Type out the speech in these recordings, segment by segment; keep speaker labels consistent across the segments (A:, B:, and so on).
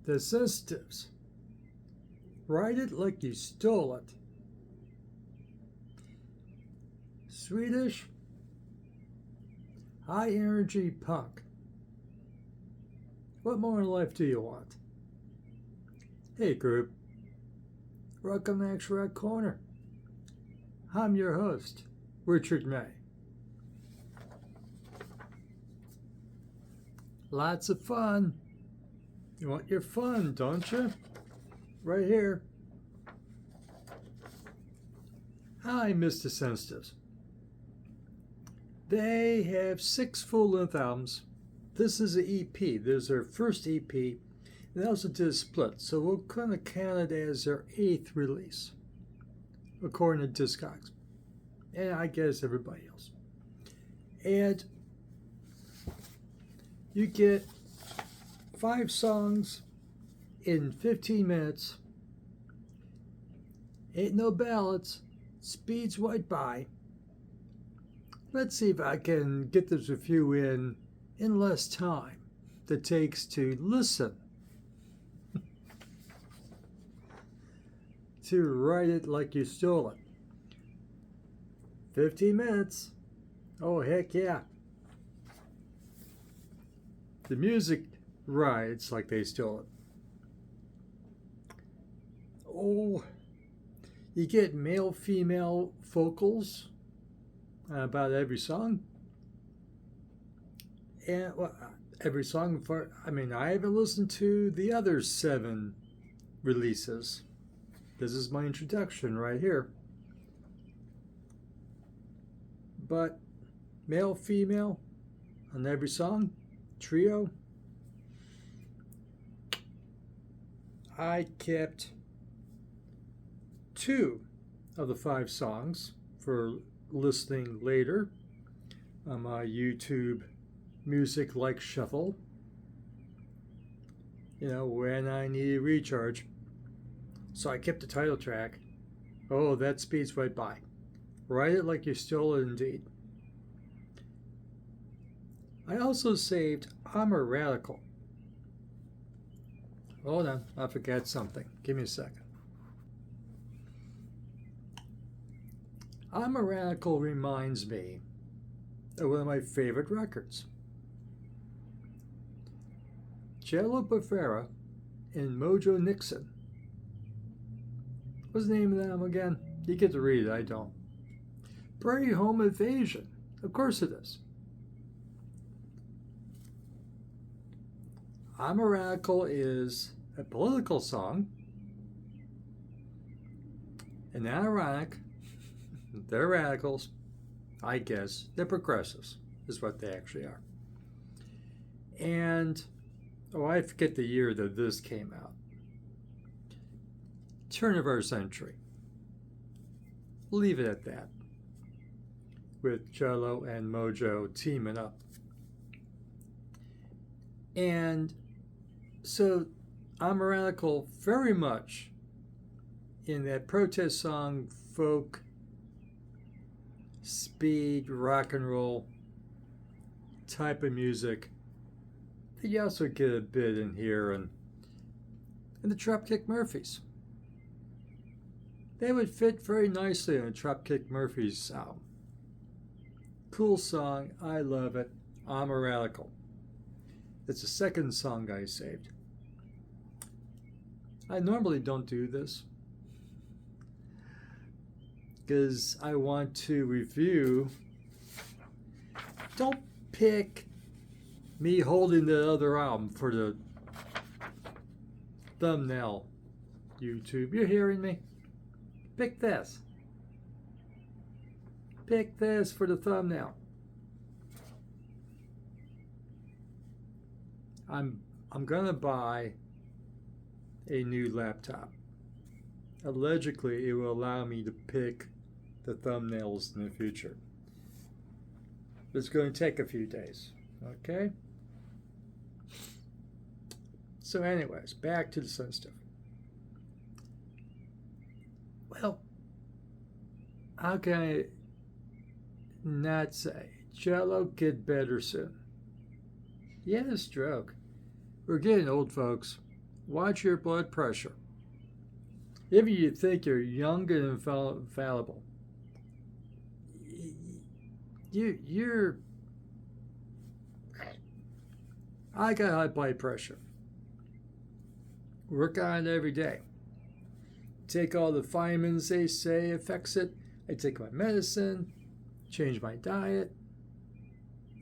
A: The Sensitives. Write it like you stole it. Swedish. High energy punk. What more in life do you want? Hey group. Welcome to Action Rock Corner. I'm your host, Richard May. Lots of fun. You want your fun, don't you? Right here. I miss the Sensitives. They have 6 full-length albums. This is an EP. There's their first EP. And they also did a split, so we'll kind of count it as their 8th release, according to Discogs, and I guess everybody else. And you get 5 songs in 15 minutes. Ain't no ballads. Speeds right by. Let's see if I can get this review in less time than it takes to listen to Write It Like You Stole It. 15 minutes. Oh, heck yeah. The music rides like they stole it. Oh, you get male-female vocals about every song. And well, every song, I haven't listened to the other 7 releases. This is my introduction right here. But male, female on every song, trio. I kept 2 of the 5 songs for listening later on my YouTube Music Like Shuffle. You know, when I need a recharge. So I kept the title track. Oh, that speeds right by. Write It Like You Stole It indeed. I also saved I'm a Radical. Hold on, I forgot something. Give me a second. I'm a Radical reminds me of one of my favorite records. Jello Bufera and Mojo Nixon. What's the name of them again? You get to read it, I don't. Prairie Home Invasion. Of course it is. I'm a Radical is a political song. And not ironic. They're radicals. I guess. They're progressives, is what they actually are. And, I forget the year that this came out. Turn of our century. Leave it at that. With Jello and Mojo teaming up. And so I'm a Radical very much in that protest song, folk, speed, rock and roll type of music. You also get a bit in here and the Dropkick Murphys. They would fit very nicely on a Dropkick Murphys album. Cool song, I love it. I'm a Radical. It's the second song I saved. I normally don't do this because I want to review. Don't pick me holding the other album for the thumbnail, YouTube. You're hearing me? Pick this. Pick this for the thumbnail. I'm gonna buy a new laptop. Allegedly, it will allow me to pick the thumbnails in the future. It's going to take a few days. Okay? So anyways, back to the Sensitive. Well, how can I not say Jello get better soon? Yeah, stroke. We're getting old, folks. Watch your blood pressure. If you think you're young and infallible, you're. I got high blood pressure. Work on it every day. Take all the vitamins they say affects it. I take my medicine, change my diet.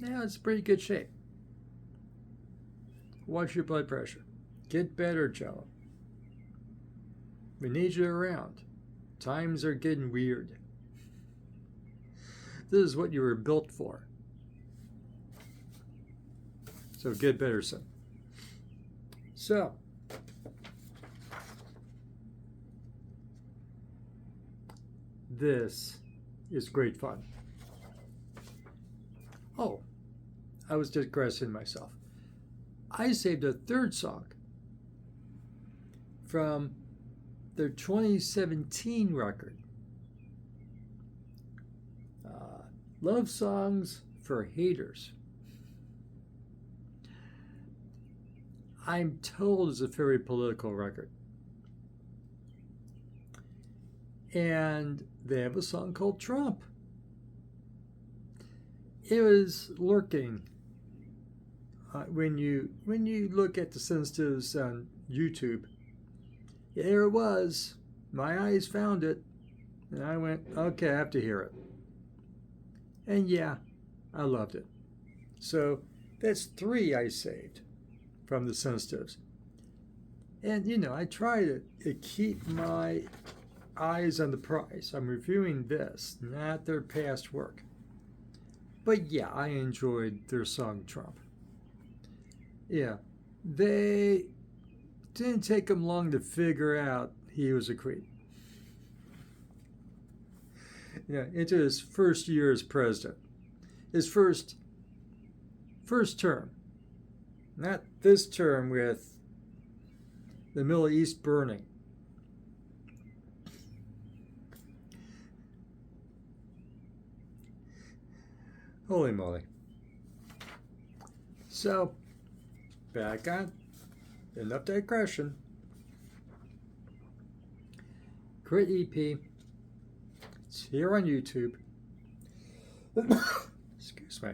A: Now it's pretty good shape. Watch your blood pressure. Get better, Joe. We need you around. Times are getting weird. This is what you were built for. So get better soon. So, this is great fun. Oh, I was digressing myself. I saved a third song from their 2017 record. Love Songs for Haters. I'm told it's a very political record. And they have a song called Trump. It was lurking when you look at the sensitives on YouTube. There it was. My eyes found it. And I went, okay, I have to hear it. And yeah, I loved it. So that's 3 I saved from the sensitives. And I try to keep my eyes on the prize. I'm reviewing this, not their past work. But yeah, I enjoyed their song Trump. Yeah, they didn't take him long to figure out he was a creep. Into his first year as president. His first term. Not this term with the Middle East burning. Holy moly. So, back on. Enough digression. Great EP. It's here on YouTube. Excuse me.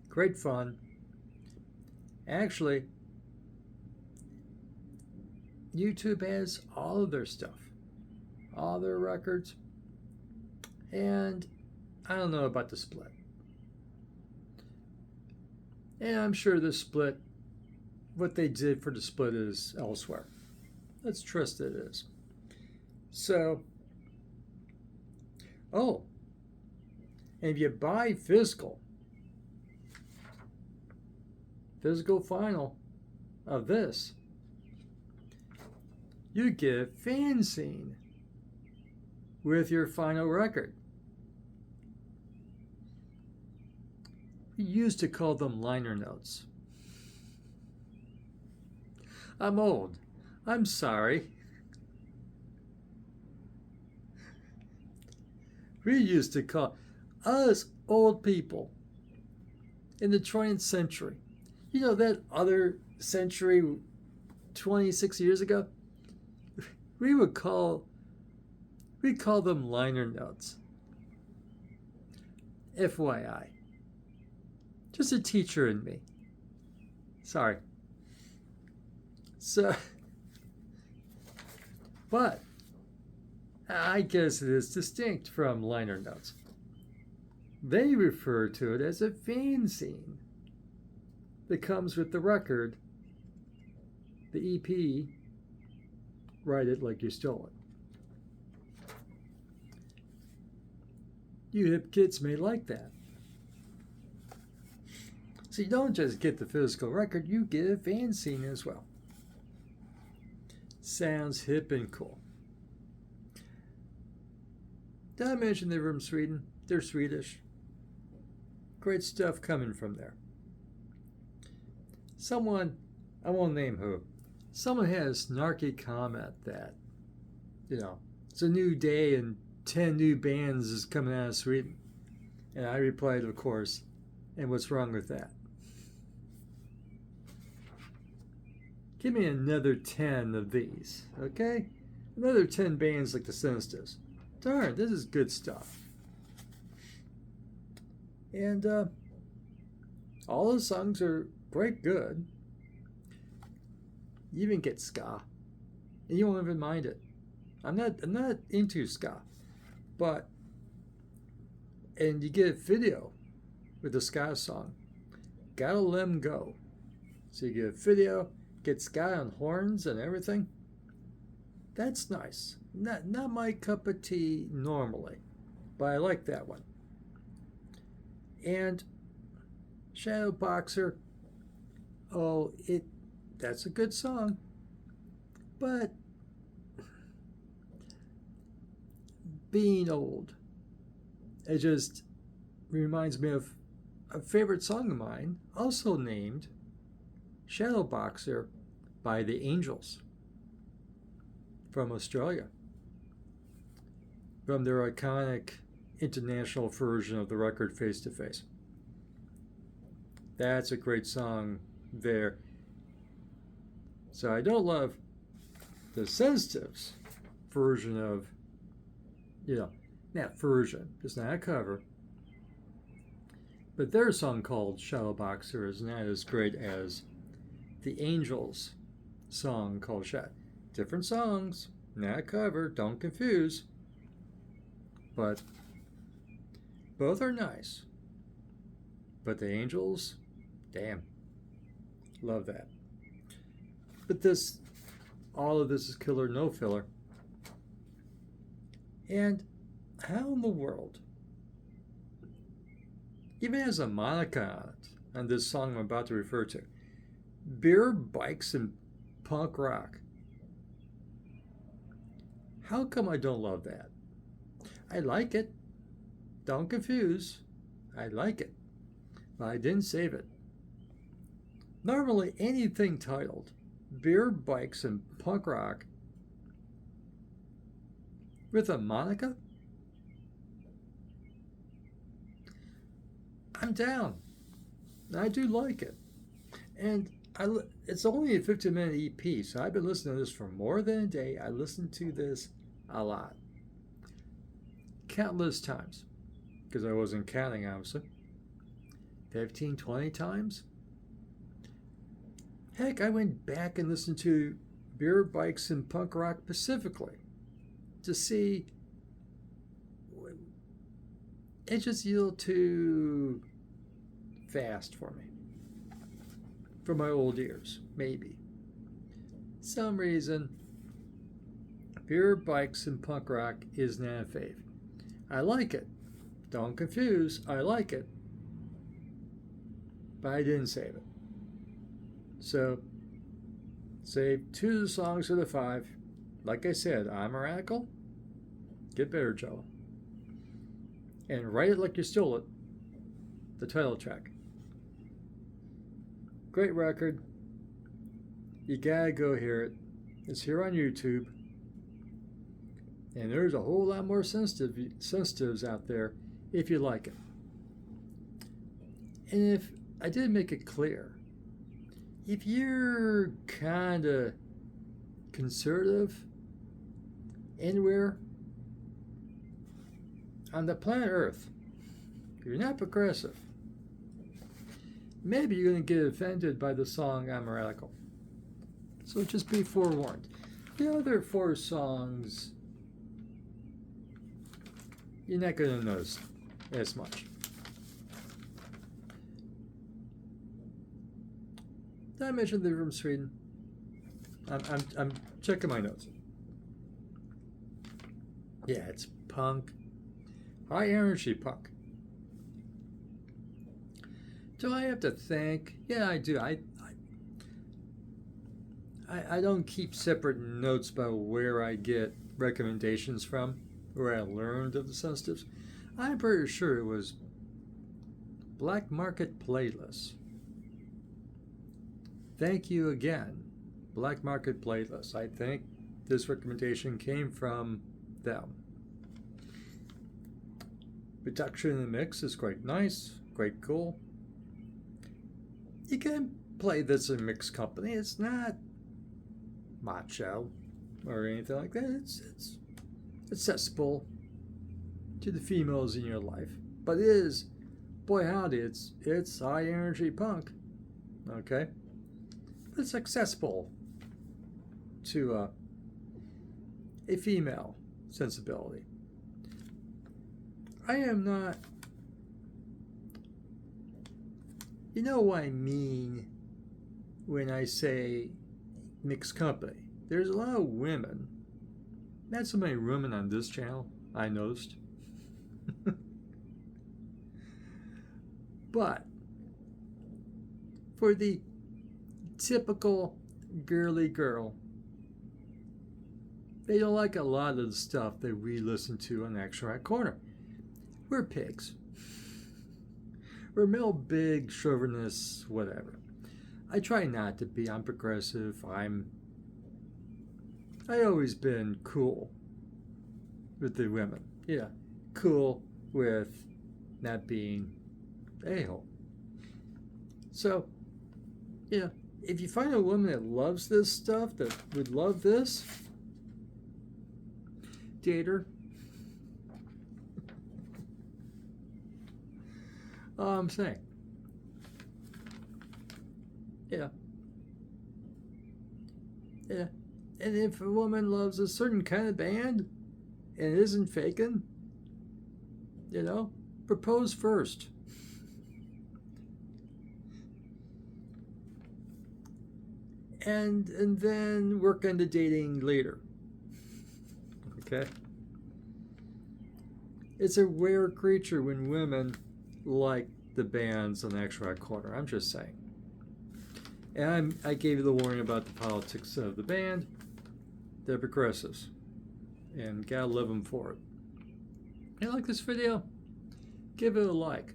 A: Great fun. Actually, YouTube has all of their stuff, all their records, and I don't know about the split. And I'm sure the split, what they did for the split is elsewhere. Let's trust it is. So, and if you buy physical vinyl of this, you get a fanzine with your final record. We used to call them liner notes. I'm old. I'm sorry. We used to call us old people in the 20th century. That other century, 26 years ago? We call them liner notes. FYI. Just a teacher in me. Sorry. So, but I guess it is distinct from liner notes. They refer to it as a fanzine that comes with the record, the EP, write it like you stole it. You hip kids may like that. So you don't just get the physical record, you get a fanzine as well. Sounds hip and cool. Did I mention they're from Sweden? They're Swedish. Great stuff coming from there. Someone, I won't name who, someone had a snarky comment that, it's a new day and 10 new bands is coming out of Sweden. And I replied, of course, and what's wrong with that? Give me another 10 of these, okay? Another 10 bands like the Sensitives. Darn, this is good stuff. And all the songs are quite good. You even get ska, and you won't even mind it. I'm not into ska, and you get a video with the ska song. Gotta let 'em go. So you get a video, get ska on horns and everything. That's nice. Not my cup of tea normally, but I like that one. And Shadow Boxer, that's a good song, but being old, it just reminds me of a favorite song of mine, also named Shadow Boxer by the Angels from Australia, from their iconic international version of the record Face to Face. That's a great song there. So I don't love the Sensitives version of, that version. It's not a cover. But their song called Shadow Boxer is not as great as the Angels song called Shadow. Different songs, not a cover, don't confuse. But both are nice. But the Angels, damn, love that. But all of this is killer, no filler. And how in the world, even has a Monica on it, on this song I'm about to refer to, beer, bikes, and punk rock. How come I don't love that? I like it. Don't confuse. I like it. But I didn't save it. Normally, anything titled beer, bikes, and punk rock with a Monica, I'm down. I do like it. And it's only a 15-minute EP, so I've been listening to this for more than a day. I listened to this a lot. Countless times. Because I wasn't counting, obviously. 15, 20 times. Heck, I went back and listened to Beer, Bikes, and Punk Rock specifically to see. It's just a little too fast for me. For my old ears, maybe. Some reason, Beer, Bikes, and Punk Rock is not a fave. I like it. Don't confuse, I like it. But I didn't save it. So, save 2 of the songs of the 5. Like I said, I'm a radical. Get better, Joe. And Write It Like You Stole It, the title track. Great record. You gotta go hear it. It's here on YouTube. And there's a whole lot more sensitives out there if you like it. And if I did make it clear, if you're kind of conservative anywhere on the planet Earth, if you're not progressive, maybe you're going to get offended by the song I'm a Radical. So just be forewarned. The other 4 songs, you're not going to notice as much. Did I mention they're from Sweden? I'm checking my notes. Yeah, it's punk. High energy punk. Do I have to think? Yeah, I do. I don't keep separate notes about where I get recommendations from, where I learned of the Sensitives. I'm pretty sure it was Black Market Playlists. Thank you again, Black Market Playlists. I think this recommendation came from them. Production in the mix is quite nice, quite cool. You can play this in mixed company. It's not macho or anything like that. It's accessible to the females in your life, but it is, boy howdy, it's high energy punk. Okay, but it's accessible to a female sensibility. I am not. You know what I mean when I say mixed company. There's a lot of women. Not so many women on this channel, I noticed. But for the typical girly girl, they don't like a lot of the stuff that we listen to on Action Right Corner. We're pigs. We're male big chauvinists, whatever. I try not to be. I'm progressive. I always been cool with the women. Yeah, cool with not being a-hole. So, yeah, if you find a woman that loves this stuff, that would love this, date her. All I'm saying. Yeah. Yeah. And if a woman loves a certain kind of band and isn't faking, propose first. And then work on the dating later. Okay? It's a rare creature when women like the bands on the Action Rock Corner. I'm just saying. And I gave you the warning about the politics of the band. They're progressives. And gotta love them for it. If you like this video, give it a like.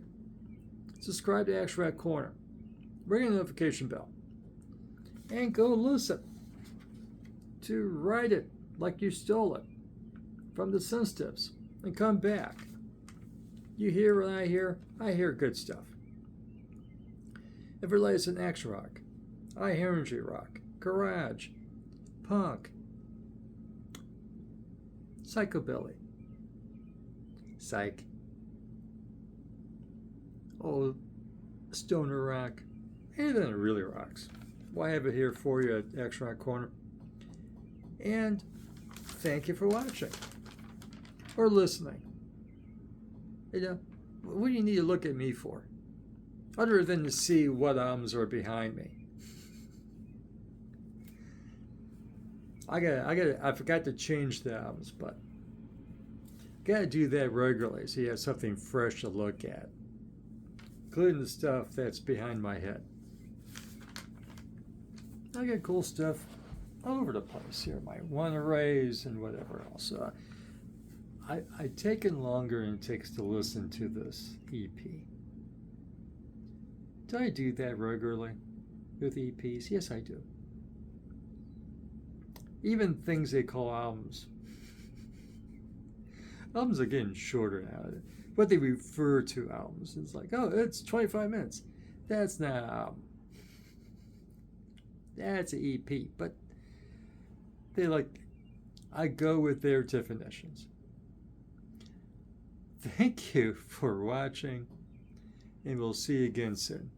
A: Subscribe to Action Rock Corner. Ring the notification bell. And go listen to Write It Like You Stole It from the Sensitives. And come back. You hear what I hear? I hear good stuff. If it relates in action rock, high energy rock, garage, punk, psychobilly, psych, old stoner rock, anything that really rocks. Well, I have it here for you at Action Rock Corner. And thank you for watching or listening. What do you need to look at me for? Other than to see what albums are behind me. I forgot to change the albums, but gotta do that regularly so you have something fresh to look at. Including the stuff that's behind my head. I got cool stuff all over the place here. My one arrays and whatever else. I've taken longer than it takes to listen to this EP. Do I do that regularly with EPs? Yes, I do. Even things they call albums. Albums are getting shorter now. What they refer to albums. It's like, oh, it's 25 minutes. That's not an album. That's an EP. But I go with their definitions. Thank you for watching, and we'll see you again soon.